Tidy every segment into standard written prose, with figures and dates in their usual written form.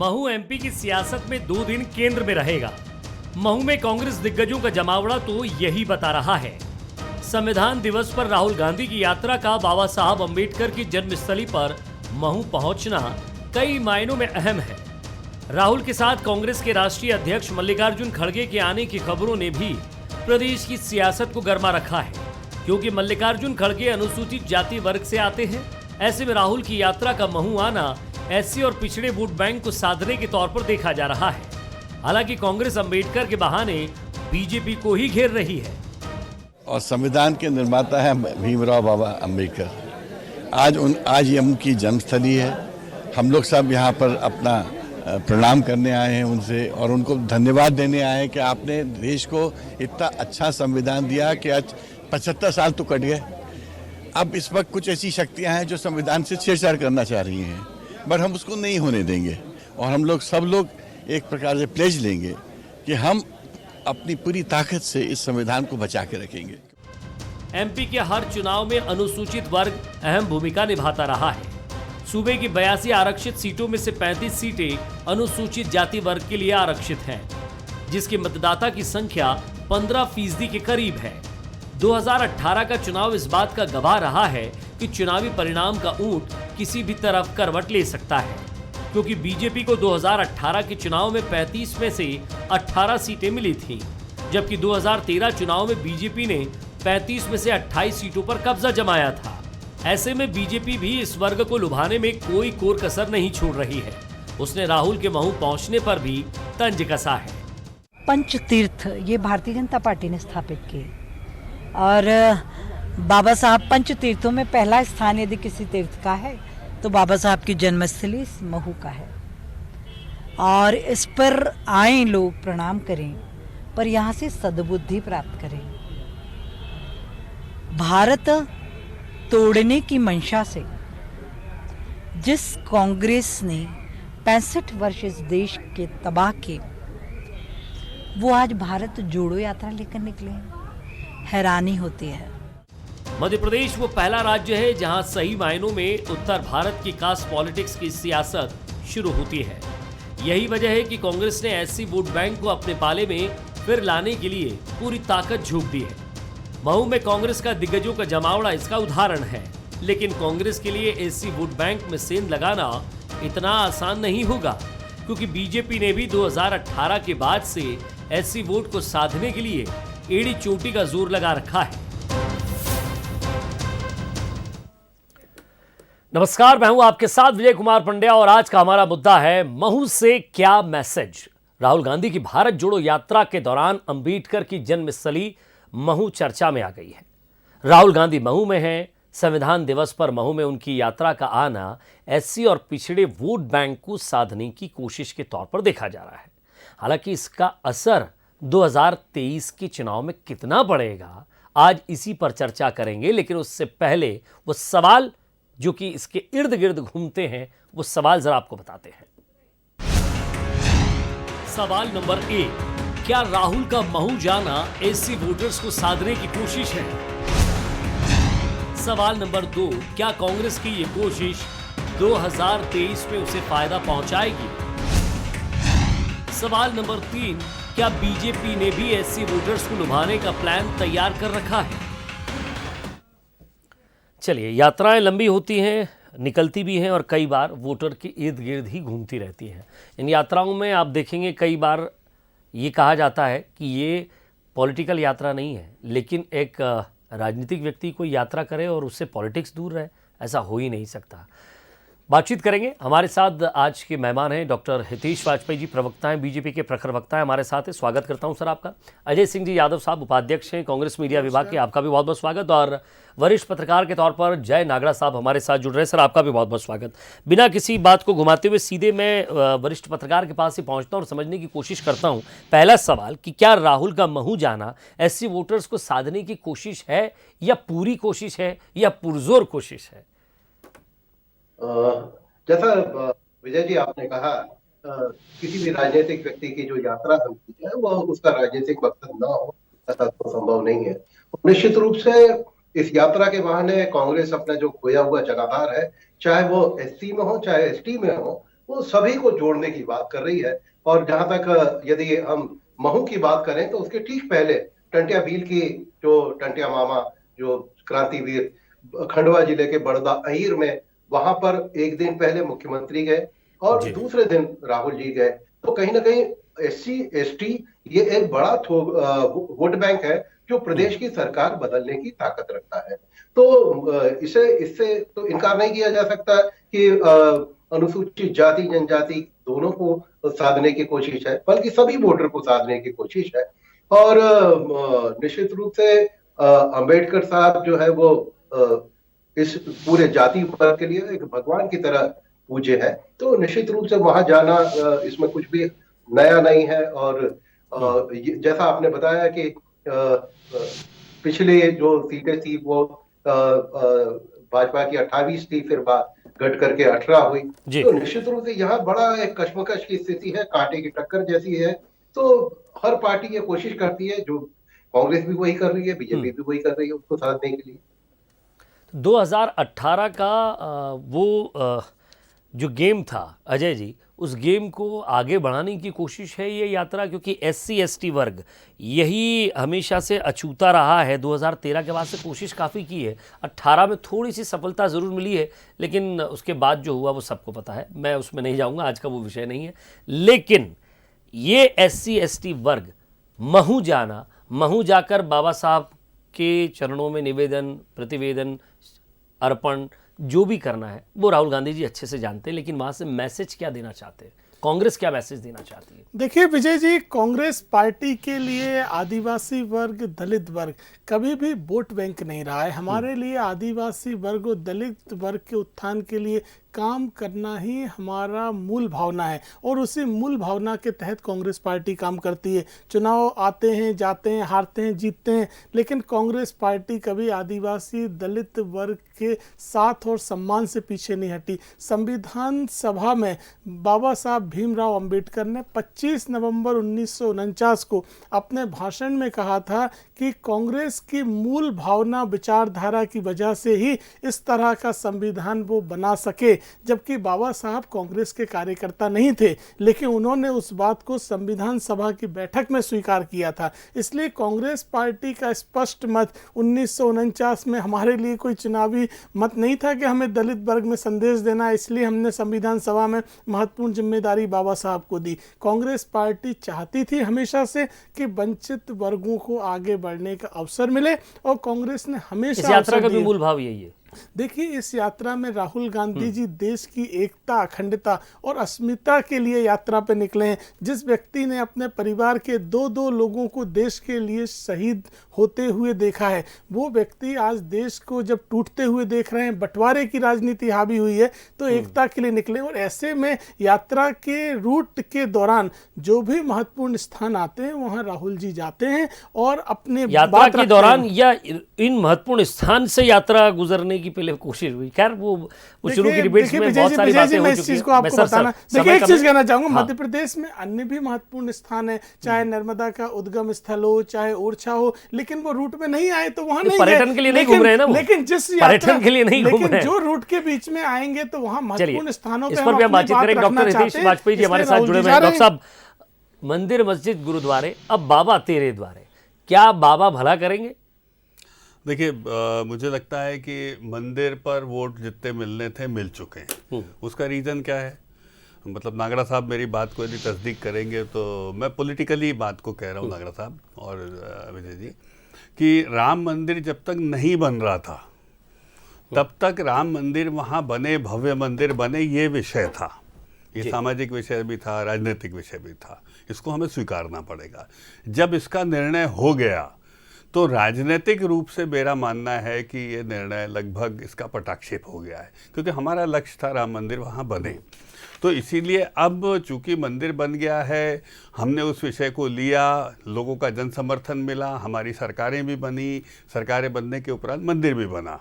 Mhow MP की सियासत में 2 दिन केंद्र में रहेगा। महू में कांग्रेस दिग्गजों का जमावड़ा तो यही बता रहा है। संविधान दिवस पर राहुल गांधी की यात्रा का बाबा साहब अम्बेडकर की जन्मस्थली पर महू पहुंचना कई मायनों में अहम है। राहुल के साथ कांग्रेस के राष्ट्रीय अध्यक्ष मल्लिकार्जुन खड़गे के आने की खबरों ने भी प्रदेश की सियासत को गर्मा रखा है, क्योंकि मल्लिकार्जुन खड़गे अनुसूचित जाति वर्ग से आते हैं। ऐसे में राहुल की यात्रा का महू आना एससी और पिछड़े वोट बैंक को साधने के तौर पर देखा जा रहा है। हालांकि कांग्रेस अम्बेडकर के बहाने बीजेपी को ही घेर रही है। और संविधान के निर्माता है भीमराव बाबा अम्बेडकर। आज ये उनकी जन्मस्थली है। हम लोग सब यहाँ पर अपना प्रणाम करने आए हैं उनसे, और उनको धन्यवाद देने आए हैं कि आपने देश को इतना अच्छा संविधान दिया कि आज 75 साल तो कट गए। अब इस वक्त कुछ ऐसी शक्तियाँ हैं जो संविधान से छेड़छाड़ करना चाह रही हैं, बट हम उसको नहीं होने देंगे। और हम लोग सब लोग एक प्रकार से प्लेज लेंगे कि हम अपनी पूरी ताकत से इस संविधान को बचा के रखेंगे। एमपी के हर चुनाव में अनुसूचित वर्ग अहम भूमिका निभाता रहा है। सूबे की 82 आरक्षित सीटों में से 35 सीटें अनुसूचित जाति वर्ग के लिए आरक्षित हैं, जिसकी मतदाता की संख्या 15% के करीब है। 2018 का चुनाव इस बात का गवाह रहा है कि चुनावी परिणाम का ऊंट किसी भी तरफ करवट ले सकता है, क्योंकि बीजेपी को 2018 के चुनाव में 35 में से 18 सीटें मिली थीं, जबकि 2013 चुनाव में बीजेपी ने 35 में से 28 सीटों पर कब्जा जमाया था। ऐसे में बीजेपी भी इस वर्ग को लुभाने में कोई कोर कसर नहीं छोड़ रही है। उसने राहुल के महू पहुंचने पर भी तंज कसा है। पंचतीर्थ ये भारतीय जनता पार्टी ने स्थापित किए, और बाबा साहब पंचतीर्थों में पहला स्थान यदि किसी तीर्थ का है तो बाबा साहब की जन्मस्थली महू का है। और इस पर आए लोग प्रणाम करें, पर यहाँ से सद्बुद्धि प्राप्त करें। भारत तोड़ने की मंशा से जिस कांग्रेस ने 65 वर्ष इस देश के तबाह किए, वो आज भारत जोड़ो यात्रा लेकर निकले हैं। हैरानी होती है। मध्य प्रदेश वो पहला राज्य है जहां सही मायनों में उत्तर भारत की कास्ट पॉलिटिक्स की सियासत शुरू होती है। यही वजह है कि कांग्रेस ने एससी वोट बैंक को अपने पाले में फिर लाने के लिए पूरी ताकत झोंक दी है। महू में कांग्रेस का दिग्गजों का जमावड़ा इसका उदाहरण है। लेकिन कांग्रेस के लिए एससी वोट बैंक में सेंध लगाना इतना आसान नहीं होगा, क्योंकि बीजेपी ने भी 2018 के बाद से एससी वोट को साधने के लिए एड़ी चोटी का जोर लगा रखा है। नमस्कार, मैं हूं आपके साथ विजय कुमार पंड्या, और आज का हमारा मुद्दा है महू से क्या मैसेज। राहुल गांधी की भारत जोड़ो यात्रा के दौरान अंबेडकर की जन्मस्थली महू चर्चा में आ गई है। राहुल गांधी महू में हैं। संविधान दिवस पर महू में उनकी यात्रा का आना एससी और पिछड़े वोट बैंक को साधने की कोशिश के तौर पर देखा जा रहा है। हालांकि इसका असर 2023 के चुनाव में कितना पड़ेगा, आज इसी पर चर्चा करेंगे। लेकिन उससे पहले वो सवाल जो कि इसके इर्द गिर्द घूमते हैं, वो सवाल जरा आपको बताते हैं। सवाल नंबर 1, क्या राहुल का महू जाना एससी वोटर्स को साधने की कोशिश है? सवाल नंबर 2, क्या कांग्रेस की ये कोशिश 2023 में उसे फायदा पहुंचाएगी? सवाल नंबर 3, क्या बीजेपी ने भी एससी वोटर्स को लुभाने का प्लान तैयार कर रखा है? चलिए, यात्राएं लंबी होती हैं, निकलती भी हैं, और कई बार वोटर के इर्द गिर्द ही घूमती रहती हैं। इन यात्राओं में आप देखेंगे कई बार ये कहा जाता है कि ये पॉलिटिकल यात्रा नहीं है, लेकिन एक राजनीतिक व्यक्ति कोई यात्रा करे और उससे पॉलिटिक्स दूर रहे, ऐसा हो ही नहीं सकता। बातचीत करेंगे। हमारे साथ आज के मेहमान हैं डॉक्टर हितेश वाजपेयी जी, प्रवक्ता हैं, बीजेपी के प्रखर वक्ता हैं, हमारे साथ हैं। स्वागत करता हूं सर आपका। अजय सिंह जी यादव साहब उपाध्यक्ष हैं कांग्रेस मीडिया विभाग के, आपका भी बहुत बहुत स्वागत। और वरिष्ठ पत्रकार के तौर पर जय नागड़ा साहब हमारे साथ जुड़ रहे हैं, सर आपका भी बहुत बहुत स्वागत। बिना किसी बात को घुमाते हुए सीधे मैं वरिष्ठ पत्रकार के पास ही पहुंचता हूं और समझने की कोशिश करता हूं। पहला सवाल कि क्या राहुल का महू जाना एससी वोटर्स को साधने की कोशिश है, या पूरी कोशिश है, या पुरजोर कोशिश है? जैसा विजय जी आपने कहा, किसी भी राजनीतिक व्यक्ति की जो यात्रा होती है वो उसका राजनीतिक मकसद ना हो, ऐसा तो संभव नहीं है। निश्चित रूप से इस यात्रा के बहाने कांग्रेस अपना जो खोया हुआ जनाधार है, चाहे वो एससी में हो चाहे एसटी में हो, वो सभी को जोड़ने की बात कर रही है। और जहां तक यदि हम महू की बात करें तो उसके ठीक पहले टंटिया भील की, जो टंटिया मामा जो क्रांतिवीर खंडवा जिले के बड़दा अहीर में, वहां पर एक दिन पहले मुख्यमंत्री गए और जी दूसरे दिन राहुल जी गए। तो कहीं ना कहीं SC ST ये एक बड़ा वोट बैंक है जो प्रदेश की सरकार बदलने की ताकत रखता है। तो इसे इससे तो इनकार नहीं किया जा सकता कि अनुसूचित जाति जनजाति दोनों को साधने की कोशिश है, बल्कि सभी वोटर को साधने की कोशिश है। और निश्चित रूप से अंबेडकर साहब जो है वो इस पूरे जाति वर्ग के लिए एक भगवान की तरह पूज्य है। तो निश्चित रूप से वहां जाना इसमें कुछ भी नया नहीं है। और जैसा आपने बताया कि पिछले जो सीटें थी वो भाजपा की 28 थी, फिर घट करके 18 हुई। तो निश्चित रूप से यहाँ बड़ा एक कश्मकश की स्थिति है, कांटे की टक्कर जैसी है। तो हर पार्टी ये कोशिश करती है, जो कांग्रेस भी वही कर रही है, बीजेपी भी वही कर रही है, उसको साधने के लिए। 2018 का वो जो गेम था अजय जी, उस गेम को आगे बढ़ाने की कोशिश है ये यात्रा, क्योंकि SC ST वर्ग यही हमेशा से अछूता रहा है। 2013 के बाद से कोशिश काफ़ी की है, 18 में थोड़ी सी सफलता ज़रूर मिली है, लेकिन उसके बाद जो हुआ वो सबको पता है, मैं उसमें नहीं जाऊंगा, आज का वो विषय नहीं है। लेकिन ये SC ST वर्ग महू जाना, महू जाकर बाबा साहब के चरणों में निवेदन, प्रतिवेदन, अर्पण जो भी करना है वो राहुल गांधी जी अच्छे से जानते हैं। लेकिन वहां से मैसेज क्या देना चाहते हैं, कांग्रेस क्या मैसेज देना चाहती है? देखिए विजय जी, कांग्रेस पार्टी के लिए आदिवासी वर्ग, दलित वर्ग कभी भी वोट बैंक नहीं रहा है। हमारे लिए आदिवासी वर्ग और दलित वर्ग के उत्थान के लिए काम करना ही हमारा मूल भावना है और उसी मूल भावना के तहत कांग्रेस पार्टी काम करती है। चुनाव आते हैं, जाते हैं, हारते हैं, जीतते हैं, लेकिन कांग्रेस पार्टी कभी आदिवासी दलित वर्ग के साथ और सम्मान से पीछे नहीं हटी। संविधान सभा में बाबा साहब भीमराव अंबेडकर ने 25 नवंबर 1949 को अपने भाषण में कहा था कि कांग्रेस की मूल भावना विचारधारा की वजह से ही इस तरह का संविधान वो बना सके, जबकि बाबा साहब कांग्रेस के कार्यकर्ता नहीं थे, लेकिन उन्होंने उस बात को संविधान सभा की बैठक में स्वीकार किया था। इसलिए कांग्रेस पार्टी का स्पष्ट मत 1949 में हमारे लिए कोई चुनावी मत नहीं था कि हमें दलित वर्ग में संदेश देना है, इसलिए हमने संविधान सभा में महत्वपूर्ण जिम्मेदारी बाबा साहब को दी। कांग्रेस पार्टी चाहती थी हमेशा से कि वंचित वर्गों को आगे बढ़ने का अवसर मिले और कांग्रेस ने हमेशा इस यात्रा का भी मूल भाव यही है। देखिए, इस यात्रा में राहुल गांधी जी देश की एकता, अखंडता और अस्मिता के लिए यात्रा पर निकले हैं। जिस व्यक्ति ने अपने परिवार के 2-2 लोगों को देश के लिए शहीद होते हुए देखा है, वो व्यक्ति आज देश को जब टूटते हुए देख रहे हैं, बंटवारे की राजनीति हावी हुई है, तो एकता के लिए निकले। और ऐसे में यात्रा के रूट के दौरान जो भी महत्वपूर्ण स्थान आते हैं वहां राहुल जी जाते हैं और अपने यात्रा के दौरान या इन महत्वपूर्ण स्थान से यात्रा गुजरने की पहले कोशिश हुई। खैर वो शुरू की डिबेट्स में बहुत सारी बातें हो चुकी हैं। मैं बताना, देखिए एक चीज कहना चाहूंगा, मध्य प्रदेश में अन्य भी महत्वपूर्ण स्थान है, चाहे नर्मदा का उद्गम स्थल हो, चाहे ओरछा हो, लेकिन वो रूट में नहीं आए तो वहां नहीं गए। पर्यटन के लिए नहीं घूम रहे हैं ना वो। लेकिन जिस पर्यटन के लिए नहीं घूम रहे हैं, जो रूट के बीच में आएंगे तो वहां महत्वपूर्ण स्थानों पर इस पर भी हम बातचीत करेंगे। डॉक्टर हितेश वाजपेयी जी हमारे साथ जुड़े हुए हैं। डॉक्टर साहब, मंदिर, मस्जिद, गुरुद्वारे, अब बाबा तेरे द्वारे, क्या बाबा भला करेंगे? देखिए, मुझे लगता है कि मंदिर पर वोट जितने मिलने थे मिल चुके हैं। उसका रीज़न क्या है? मतलब नागड़ा साहब मेरी बात को यदि तस्दीक करेंगे तो मैं पॉलिटिकली बात को कह रहा हूँ, नागड़ा साहब और विजय जी, कि राम मंदिर जब तक नहीं बन रहा था तब तक राम मंदिर वहाँ बने, भव्य मंदिर बने, ये विषय था। ये सामाजिक विषय भी था, राजनीतिक विषय भी था, इसको हमें स्वीकारना पड़ेगा। जब इसका निर्णय हो गया तो राजनीतिक रूप से मेरा मानना है कि ये निर्णय लगभग इसका पटाक्षेप हो गया है, क्योंकि हमारा लक्ष्य था राम मंदिर वहाँ बने। तो इसीलिए अब चूंकि मंदिर बन गया है, हमने उस विषय को लिया, लोगों का जन समर्थन मिला, हमारी सरकारें भी बनी, सरकारें बनने के उपरांत मंदिर भी बना,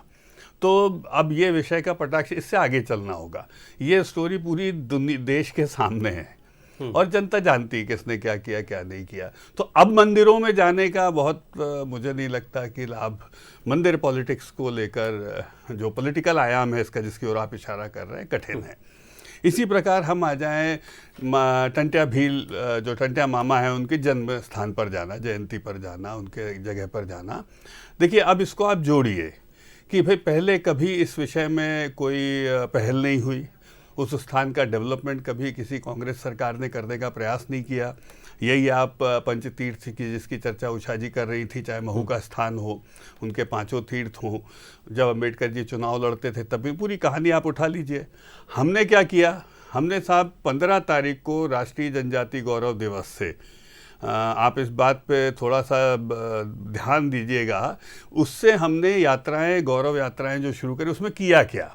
तो अब ये विषय का पटाक्षेप, इससे आगे चलना होगा। ये स्टोरी पूरी देश के सामने है और जनता जानती है किसने क्या किया, क्या नहीं किया। तो अब मंदिरों में जाने का बहुत मुझे नहीं लगता कि लाभ, मंदिर पॉलिटिक्स को लेकर जो पॉलिटिकल आयाम है इसका, जिसकी ओर आप इशारा कर रहे हैं, कठिन है। इसी प्रकार हम आ जाएं टंट्या भील, जो टंट्या मामा है उनके जन्म स्थान पर जाना, जयंती पर जाना, उनके जगह पर जाना। देखिए अब इसको आप जोड़िए कि भाई पहले कभी इस विषय में कोई पहल नहीं हुई, उस स्थान का डेवलपमेंट कभी किसी कांग्रेस सरकार ने करने का प्रयास नहीं किया। यही आप पंचतीर्थ की जिसकी चर्चा उषा जी कर रही थी, चाहे महू का स्थान हो, उनके 5 तीर्थ हों, जब अम्बेडकर जी चुनाव लड़ते थे तब भी पूरी कहानी आप उठा लीजिए। हमने क्या किया, हमने साहब 15 तारीख को राष्ट्रीय जनजाति गौरव दिवस से, आप इस बात पे थोड़ा सा ध्यान दीजिएगा, उससे हमने यात्राएं, गौरव यात्राएं जो शुरू करी, उसमें किया क्या।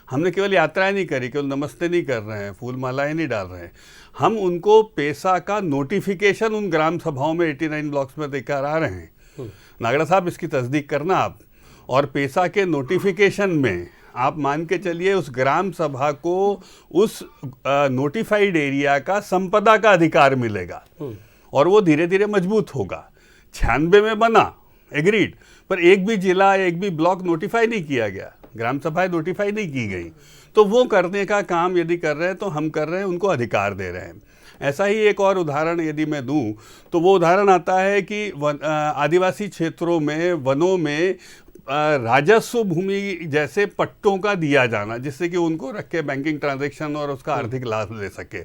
हमने केवल यात्राएं नहीं करी, केवल नमस्ते नहीं कर रहे हैं, फूल मालाएं नहीं डाल रहे हैं, हम उनको पैसा का नोटिफिकेशन उन ग्राम सभाओं में 89 ब्लॉक्स में देकर आ रहे हैं। नागड़ा साहब इसकी तस्दीक करना आप, और पैसा के नोटिफिकेशन में आप मान के चलिए उस ग्राम सभा को उस नोटिफाइड एरिया का संपदा का अधिकार मिलेगा और वो धीरे धीरे मजबूत होगा। 96 में बना, एग्रीड, पर एक भी जिला, एक भी ब्लॉक नोटिफाई नहीं किया गया, ग्राम सभाएं नोटिफाई नहीं की गई। तो वो करने का काम यदि कर रहे हैं तो हम कर रहे हैं, उनको अधिकार दे रहे हैं। ऐसा ही एक और उदाहरण यदि मैं दूं तो वो उदाहरण आता है कि आदिवासी क्षेत्रों में, वनों में राजस्व भूमि जैसे पट्टों का दिया जाना, जिससे कि उनको रख के बैंकिंग ट्रांजैक्शन और उसका आर्थिक लाभ ले सके।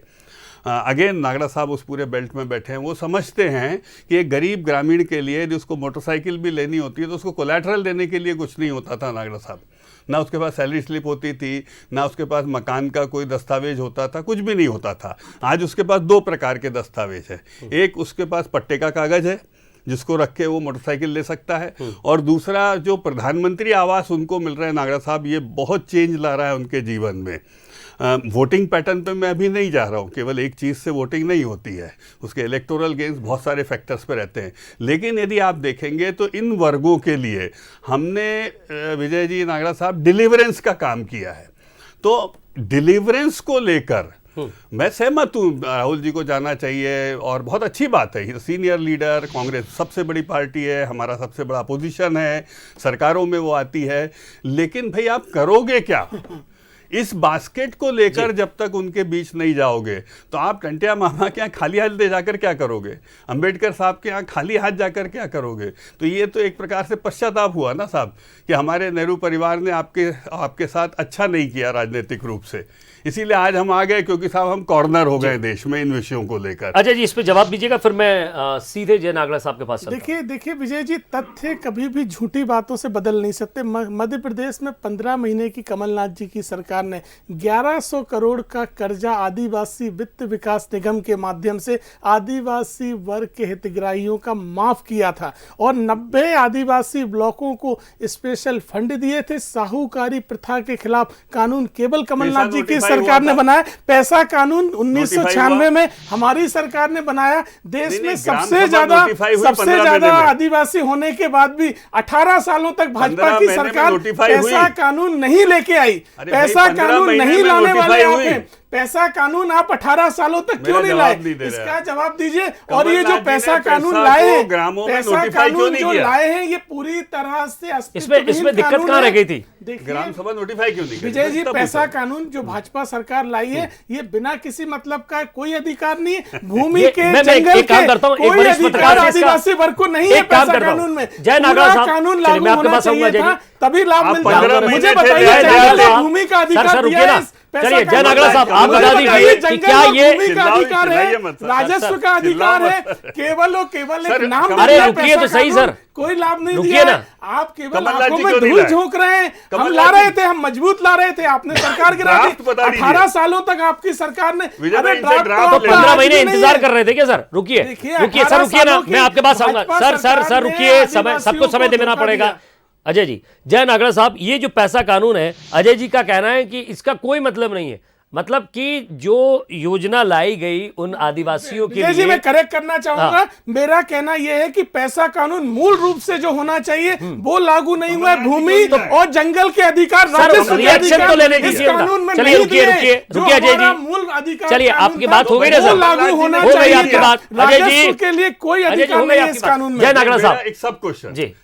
अगेन नागड़ा साहब उस पूरे बेल्ट में बैठे हैं, वो समझते हैं कि एक गरीब ग्रामीण के लिए यदि उसको मोटरसाइकिल भी लेनी होती है तो उसको कोलैटरल देने के लिए कुछ नहीं होता था नागड़ा साहब, ना उसके पास सैलरी स्लिप होती थी, ना उसके पास मकान का कोई दस्तावेज होता था, कुछ भी नहीं होता था। आज उसके पास 2 प्रकार के दस्तावेज है, एक उसके पास पट्टे का कागज है जिसको रख के वो मोटरसाइकिल ले सकता है, और दूसरा जो प्रधानमंत्री आवास उनको मिल रहा है नागड़ा साहब, ये बहुत चेंज ला रहा है उनके जीवन में। वोटिंग पैटर्न पे मैं अभी नहीं जा रहा हूँ, केवल एक चीज़ से वोटिंग नहीं होती है, उसके इलेक्टोरल गेन्स बहुत सारे फैक्टर्स पे रहते हैं। लेकिन यदि आप देखेंगे तो इन वर्गों के लिए हमने, विजय जी, नागड़ा साहब, डिलीवरेंस का काम किया है। तो डिलीवरेंस को लेकर मैं सहमत हूँ, राहुल जी को जाना चाहिए और बहुत अच्छी बात है, सीनियर लीडर, कांग्रेस सबसे बड़ी पार्टी है, हमारा सबसे बड़ा अपोजिशन है, सरकारों में वो आती है। लेकिन भाई आप करोगे क्या इस बास्केट को लेकर? जब तक उनके बीच नहीं जाओगे तो आप टंट्या मामा के यहाँ खाली हाथ ले जाकर क्या करोगे, अंबेडकर साहब के यहाँ खाली हाथ जाकर क्या करोगे? तो ये तो एक प्रकार से पश्चाताप हुआ ना साहब कि हमारे नेहरू परिवार ने आपके साथ अच्छा नहीं किया राजनीतिक रूप से, इसीलिए आज हम आ गए, क्योंकि साहब हम कॉर्नर हो गए देश में इन विषयों को लेकर। अजय जी इस पे जवाब दीजिएगा, फिर मैं सीधे जय नागड़ा साहब के पास। देखिए विजय जी, तथ्य कभी भी झूठी बातों से बदल नहीं सकते। मध्य प्रदेश में 15 महीने की कमलनाथ जी की सरकार ने 1100 करोड़ का कर्जा आदिवासी वित्त विकास निगम के माध्यम से आदिवासी वर्ग के हितग्राहियों का माफ किया था, और 90 आदिवासी ब्लॉकों को स्पेशल फंड दिए थे। साहूकारी प्रथा के खिलाफ कानून केवल कमलनाथ जी की सरकार ने बनाया। पैसा कानून 1996 में हमारी सरकार ने बनाया। देश में सबसे ज्यादा आदिवासी होने के बाद भी 18 सालों तक भाजपा की सरकार पैसा कानून नहीं लेके आई। पैसा कानून नहीं लाने वाले आप हैं। पैसा कानून आप 18 सालों तक क्यों नहीं लाए, इसका जवाब दीजिए। और ये जो पैसा कानून लाए हैं, पैसा कानून जो लाए हैं, ये पूरी तरह से इसमें दिक्कत कहाँ रह गई थी? ग्राम सभा नोटिफाई क्यों नहीं? विजय जी, पैसा कानून जो भाजपा सरकार लाई है, ये बिना किसी मतलब का कोई अधिकार नहीं है। भूमि के जंगल के कोई अधिकार आदिवासी वर्ग को नहीं है पैसा कानून में। जय नागड़ा साहब, कानून लागू होना चाहिए था, तभी लाभ मिलता। मुझे बताइए, भूमि का अधिकार दिया है। चलिए जय नागड़ा साहब, आप बता दीजिए कि क्या ये अधिकार है, राजस्व का अधिकार है, केवल और केवल एक नाम। अरे रुकिए तो सही सर, कोई लाभ नहीं दिया ना। आप केवल आंखों में धूल झोंक रहे हैं। हम ला रहे थे, हम मजबूत ला रहे थे, आपने सरकार गिरा दी। 18 सालों तक आपकी सरकार ने 15 महीने इंतजार कर रहे थे क्या सर? रुकिए सर, रुकिए ना, मैं आपके पास आऊंगा। सर रुकिए, सबको समय देना पड़ेगा। अजय जी, जय नागड़ा साहब, ये जो पैसा कानून है, अजय जी का कहना है कि इसका कोई मतलब नहीं है, मतलब कि जो योजना लाई गई उन आदिवासियों के लिए। मैं करेक्ट करना चाहूंगा, मेरा कहना यह है कि पैसा कानून मूल रूप से जो होना चाहिए वो लागू नहीं हुआ। भूमि और जंगल के अधिकार, राजस्व के अधिकार तो लेने दीजिए। कानून में चलिए रुकिए अजय जी, मूल अधिकार, चलिए आपकी बात हो गई ना सर, लागू होना चाहिए आपकी बात। अजय जी के लिए कोई अधिकार नहीं है इस कानून में। जय नागड़ा साहब, एक सब क्वेश्चन जी,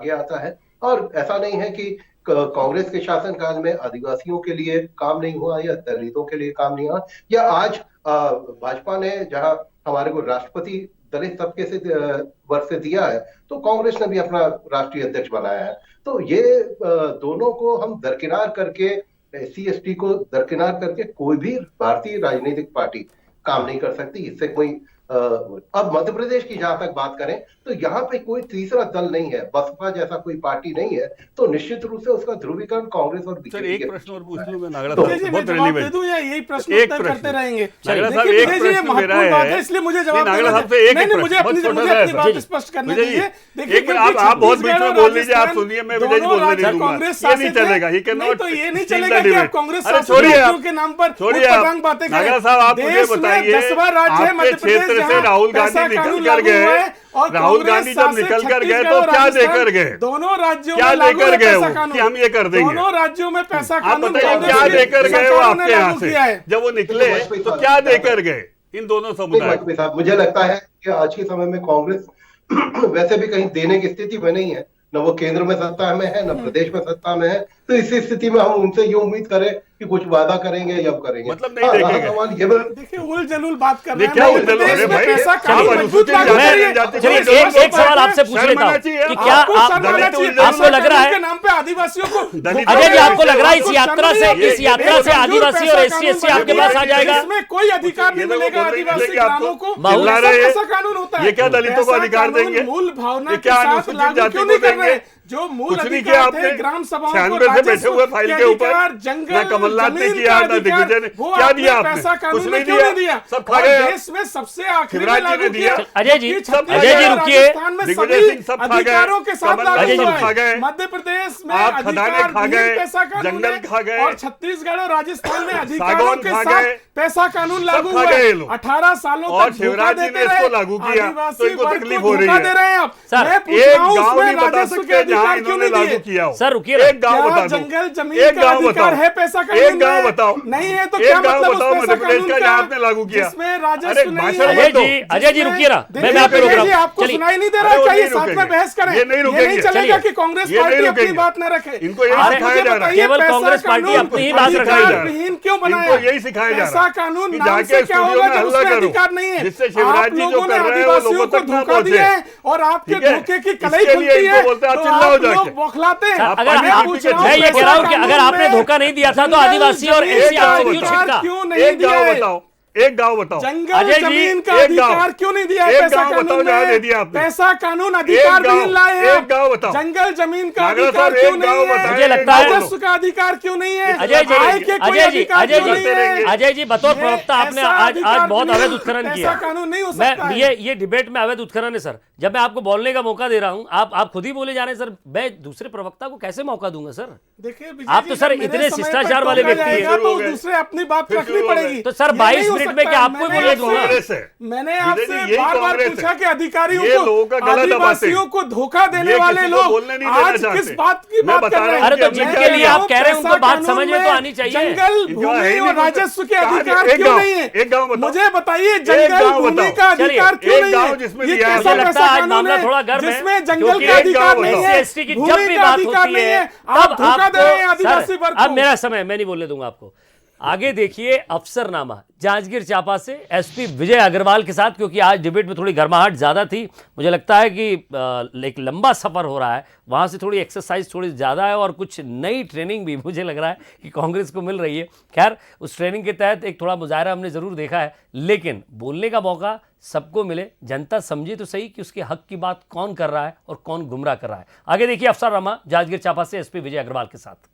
आगे आता है। और ऐसा नहीं है कि कांग्रेस के शासनकाल में आदिवासियों के लिए काम नहीं हुआ या दलितों के लिए काम नहीं हुआ, या आज भाजपा ने जहां हमारे को राष्ट्रपति दलित तबके से वर्ग से दिया है, तो कांग्रेस ने भी अपना राष्ट्रीय अध्यक्ष बनाया है। तो ये दोनों को हम दरकिनार करके, SC/ST को दरकिनार करके कोई भी भारतीय राजनीतिक पार्टी काम नहीं कर सकती। इससे कोई अब मध्य प्रदेश की जहां तक बात करें तो यहाँ पे कोई तीसरा दल नहीं है, बसपा जैसा कोई पार्टी नहीं है, तो निश्चित रूप से उसका ध्रुवीकरण कांग्रेस और सर बीजेपी एक के प्रश्न और पूछ लूं मैं नागड़ा तो साहब, जी, मैं बहुत जवाब दे रेलिवेंट। दूं या यही प्रश्न एक उत्तर प्रश्न करते रहेंगे? नागड़ा साहब, देखिए, एक विजय जी, ये प्रश्न मेरा महत्वपूर्ण बात है, है, इसलिए मुझे नहीं, जवाब नागड़ा देना साहब से चाहिए। एक नहीं, प्रश्न, मुझे बहुत अपनी छोटा मुझे सा है अपनी सर। बात जी, स्पष्ट करने विजय जी, दीजिए। देखिए, एक मिनट, आप बहुत बीच में बोल लीजिए, आप सुनिए, मैं विजय जी बोलने नहीं दूंगा। कांग्रेस ये नहीं शासित है। चलेगा, he नहीं cannot तो ये नहीं steal the चलेगा कि आप debate। कांग्रेस अरे शासित छोड़िए राज्यों आप, के नाम पर छोड़िए आप। उटपटांग बातें करें। नागड़ा साहब, आप मुझे देश में बताइए, 10वां राज्य है आपके मध्य प्रदेश, क्षेत्र से जहां राहुल गांधी पैसा निकल कानून कर लागू गए, हुआ है, और राहुल कांग्रेस गांधी जब शासित निकल कर गए छत्तीसगढ़ तो और क्या राजस्थान, देकर गए? दोनों राज्यों क्या में लागू देकर है गए पैसा वो कानून। कि हम ये कर देंगे? दोनों राज्यों में पैसा आप कानून बताइए कांग्रेस क्या की देकर गए वो सरकारों ने आपके यहाँ लागू से किया है। जब वो निकले, तो क्या देकर गए इन दोनों समुदाय? वाजपेयी साहब, मुझे लगता है कि आज के समय में कांग्रेस वैसे भी कहीं देने की स्थिति में नहीं है, न वो केंद्र में सत्ता में है, न प्रदेश में सत्ता में है। तो इसी स्थिति में हम उनसे ये उम्मीद करें कि कुछ वादा करेंगे या करेंगे। मतलब नहीं देखेंगे। सवाल ये देखिए, उल जलूल बात कर रहे हैं। क्या मध्य उल जलूल? प्रदेश अरे में भाई, पैसा आप कानून अनुसूचित मजबूत लागू जाति करिए। जनजाति चलिए, को एक सवाल आपसे पूछ लेता हूं कि क्या आप दलित आपको लग रहा है, के नाम पे आदिवासियों को दलित- अजय जी, आपको लग रहा है इस आपको यात्रा से शर्म नहीं इस यात्रा से है? आदिवासी और SC/ST आपके पास आ जाएगा? इसमें कोई अधिकार नहीं ये तो मिलेगा बोल रही है आदिवासी कि आपको ग्रामों को। चिल्ला ऐसा रहे हैं। कैसा कानून होता है? ये क्या दलितों को ऐसा अधिकार कानून देंगे? मूल भावना ये के क्या साथ अनुसूचित लागू जाति क्यों को नहीं कर देंगे? रहे? जो मूल कुछ नहीं किया अधिकार थे आपने। ग्राम सभाओं को 96 से बैठे हुए फाइल के ऊपर, अधिकार, ना जंगल, कमलनाथ ने जमीन किया, का ना अधिकार, दिग्विजय ने। वो क्या आपने दिया आपने? पैसा कानून कुछ में नहीं क्यों दिया। नहीं दिया? सब खा और गए। देश में सबसे आखिरी में शिवराज जी लागू ने दिया। किया। अजय जी, जबकि सब खा अजय जी गए। रुकिए। राजस्थान में दिग्विजय सभी सिंह सब खा गए। अधिकारों के साथ कमलनाथ लागू जी हुआ खा है। गए। मध्य प्रदेश में आप खदानें अधिकार खा गए, पैसा कानून जंगल है, खा गए, और छत्तीसगढ़ और राजस्थान में अधिकारों सागौन के खा साथ गए, पैसा कानून लागू खा हुआ गए ये है। लोग। 18 सालों और तक शिवराज धोखा जी ने देते इसको रहे। लागू किया, आदिवासी तो इनको वर्ग तकलीफ को हो रही धोखा है। दे रहे हैं आप। सर, मैं पूछ एक रहा हूं, गांव उसमें नहीं बता राजस्व के सकते जहां अधिकार क्यों इन्होंने नहीं लागू दिए? किया हो। सर रुकिए ना। एक गांव क्या बता दो, जंगल जमीन एक का गांव अधिकार बताओ, है पैसा कानून एक गांव में? बताओ, नहीं है तो एक क्या गांव मतलब बताओ उस मध्य पैसा प्रदेश कानून का का जहां आपने लागू किया। जिसमें अरे राजस्व नहीं भाषण है? अजय मत दो। जी, अजय जी रुकिए ना, मैं आपको रोक देखिए रहा जी, हूं। आपको चलिए, सुनाई नहीं दे अरे रहा वो है? चाहिए नहीं साथ में रुकेंगे। बहस करें। ये नहीं रुकेंगे। नहीं चलेगा चलिए, कि कांग्रेस ये नहीं पार्टी अपनी रुकेंगे। बात न रखे। इनको यही आप सिखाया मुझे जा रहा है। बताइए, केवल पैसा कांग्रेस पार्टी कानून अपनी ही बात रख रही है। अधिकारविहीन क्यों बनाया? इनको यही सिखाया जा रहा है पैसा कानून कि नाम जाके से क्या स्टूडियो होगा में जब हल्ला उसमें करो, अधिकार नहीं है? जिससे शिवराज आप जी जो लोगों ने कर रहे हैं वो आदिवासियों लोगों को तक ना धोखा दिया है और आपके ठीक है? धोखे की कलई इसके लिए खुलती इनको है बोलते हैं, तो चिल्लाओ आप जाके। लोग बौखलाते हैं। सर, अगर मैं आप- पूछ रहा हूं, मैं ये कह रहा हूं कि पैसा अगर आपने कानून धोखा नहीं दिया था तो जंगल, आदिवासी और जमीन SC का आपसे क्यों अधिकार छिटका? क्यों नहीं एक दिया गांव है? बताओ, एक गांव बताओ। जंगल अजय जी, जमीन का एक गांव। अधिकार क्यों नहीं दिया है? एक पैसा गांव बताओ कानून जहां में दे दिया आपने। पैसा कानून अधिकार गांव, नहीं लाए हैं एक गांव बताओ। जंगल जमीन का नागरा अधिकार साहब, क्यों एक नहीं गांव है? बताएं, मुझे लगता है- राजस्व का अधिकार क्यों नहीं है? अजय जी, आय के कोई अजय जी, अधिकार अजय क्यों जी, नहीं है? अजय जी, बतौर ये प्रवक्ता आपने ऐसा आज अधिकार बहुत नहीं, अवैध उत्खनन ऐसा किया। कानून नहीं हो सकता मैं है। ये डिबेट में अवैध उत्खनन है सर। जब मैं आपको बोलने का मौका दे रहा हूं, आप खुद ही बोले जा रहे हैं सर। मैं दूसरे प्रवक्ता को कैसे मौका दूंगा सर? देखिए विजय आप जी, तो सर जब मेरे इतने समय शिष्टाचार पर वाले टोका व्यक्ति हैं। जाएगा तो शुरू हो गए। दूसरे अपनी बात फिर रखनी शुरू हो गए। पड़ेगी। तो सर ये 22 नहीं हो मिनट में सकता क्या है। आपको ही मैंने बोले आपसे- दूंगा? कांग्रेस है। मैंने विजय आपसे जी, यही बार बार कांग्रेस पूछा है। कि अधिकारियों ये लोगों का को गलत बात है। आदिवासियों को धोखा देने ये वाले किसी को लोग बोलने नहीं देना आज चाहते। किस बात की मैं बात बता कर रहे रहा हैं? हूं अरे तो कि जिनके मैं लिए आप कह रहे हैं उनको पैसा बात कानून समझ में तो में आनी चाहिए। जंगल इनका है भूमि ही और नहीं कुछ। राजस्व के कहाँ अधिकार एक क्यों गांव, नहीं है? एक गांव बताओ। मुझे बताइए एक जंगल गांव भूमि बताओ। का चलिए, अधिकार क्यों एक नहीं गांव है? जिसमें ये दिया है। कैसा मुझे लगता कैसा है आज कानून मामला है थोड़ा गर्म है, जिसमें जंगल क्योंकि का एक अधिकार गांव नहीं बताओ। है, SC/ST की जब भूमि भी का बात अधिकार होती नहीं है, है। आप तब धोखा दे रहे हैं आपको आदिवासी सर, वर्ग अब को। मेरा समय, मैं नहीं बोलने दूंगा आपको। आगे देखिए अफसरनामा जांजगीर चांपा से SP विजय अग्रवाल के साथ, क्योंकि आज डिबेट में थोड़ी गर्माहट ज़्यादा थी। मुझे लगता है कि एक लंबा सफ़र हो रहा है, वहाँ से थोड़ी एक्सरसाइज थोड़ी ज़्यादा है और कुछ नई ट्रेनिंग भी मुझे लग रहा है कि कांग्रेस को मिल रही है। खैर, उस ट्रेनिंग के तहत एक थोड़ा मुजाहरा हमने ज़रूर देखा है, लेकिन बोलने का मौका सबको मिले, जनता समझे तो सही कि उसके हक की बात कौन कर रहा है और कौन गुमराह कर रहा है। आगे देखिए अफसरनामा जांजगीर चांपा से SP विजय अग्रवाल के साथ।